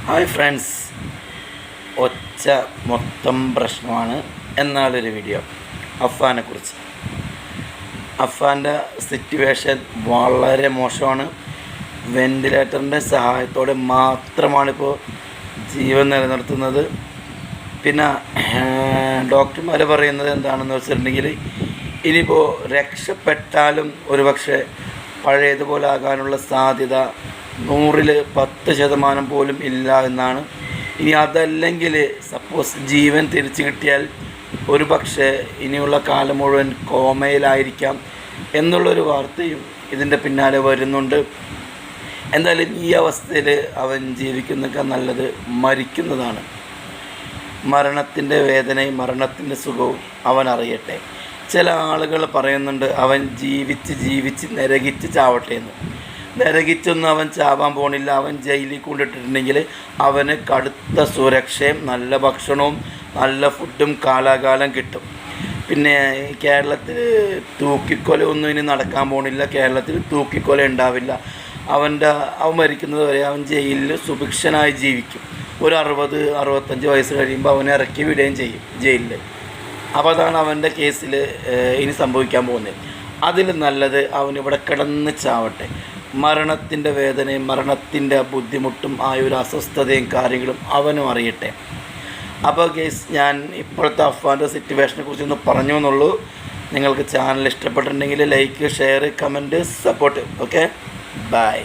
Hi friends, ഒച്ച മൊത്തം പ്രശ്നമാണ് എന്നാലൊരു വീഡിയോ അഫ്ഫാനെക്കുറിച്ച്. അഫ്ഫാൻ്റെ സിറ്റുവേഷൻ വളരെ മോശമാണ്. വെൻറ്റിലേറ്ററിൻ്റെ സഹായത്തോടെ മാത്രമാണിപ്പോൾ ജീവൻ നിലനിർത്തുന്നത്. പിന്നെ ഡോക്ടർമാർ പറയുന്നത് എന്താണെന്ന് വെച്ചിട്ടുണ്ടെങ്കിൽ ഇനിയിപ്പോൾ രക്ഷപ്പെട്ടാലും ഒരുപക്ഷെ പഴയതുപോലെ ആകാനുള്ള സാധ്യത 100% പോലും ഇല്ല എന്നാണ്. ഇനി അതല്ലെങ്കിൽ സപ്പോസ് ജീവൻ തിരിച്ചു കിട്ടിയാൽ ഒരുപക്ഷെ ഇനിയുള്ള കാലം മുഴുവൻ കോമയിലായിരിക്കാം എന്നുള്ളൊരു വാർത്തയും ഇതിൻ്റെ പിന്നാലെ വരുന്നുണ്ട്. എന്തായാലും ഈ അവസ്ഥയിൽ അവൻ ജീവിക്കുന്നതൊക്കെ നല്ലത് മരിക്കുന്നതാണ്. മരണത്തിൻ്റെ വേദനയും മരണത്തിൻ്റെ സുഖവും അവൻ അറിയട്ടെ. ചില ആളുകൾ പറയുന്നുണ്ട് അവൻ ജീവിച്ച് നരകിച്ച് ചാവട്ടെ എന്ന്. നരകിച്ചൊന്നും അവൻ ചാവാൻ പോണില്ല. അവൻ ജയിലിൽ കൊണ്ടിട്ടിട്ടുണ്ടെങ്കിൽ അവന് കടുത്ത സുരക്ഷയും നല്ല ഭക്ഷണവും നല്ല ഫുഡും കാലാകാലം കിട്ടും. പിന്നെ കേരളത്തിൽ തൂക്കിക്കൊല ഒന്നും ഇനി നടക്കാൻ പോണില്ല. കേരളത്തിൽ തൂക്കിക്കൊല ഉണ്ടാവില്ല. അവൻ മരിക്കുന്നത് വരെ അവൻ ജയിലിൽ സുഭിക്ഷനായി ജീവിക്കും. ഒരു 60-65 വയസ്സ് കഴിയുമ്പോൾ അവനെ ഇറക്കി വിടുകയും ചെയ്യും ജയിലിൽ. അപ്പോൾ അതാണ് അവൻ്റെ കേസിൽ ഇനി സംഭവിക്കാൻ പോകുന്നത്. അതിൽ നല്ലത് അവനിവിടെ കിടന്ന് ചാവട്ടെ. മരണത്തിൻ്റെ വേദനയും മരണത്തിൻ്റെ ബുദ്ധിമുട്ടും ഒരു അസ്വസ്ഥതയും കാര്യങ്ങളും അവനും അറിയട്ടെ. അപ്പോൾ കേസ് ഞാൻ ഇപ്പോഴത്തെ അഫ്ഫാൻ്റെ സിറ്റുവേഷനെ കുറിച്ചൊന്ന് പറഞ്ഞു എന്നുള്ളൂ. നിങ്ങൾക്ക് ചാനൽ ഇഷ്ടപ്പെട്ടിട്ടുണ്ടെങ്കിൽ like, share, comment, support. Okay, by.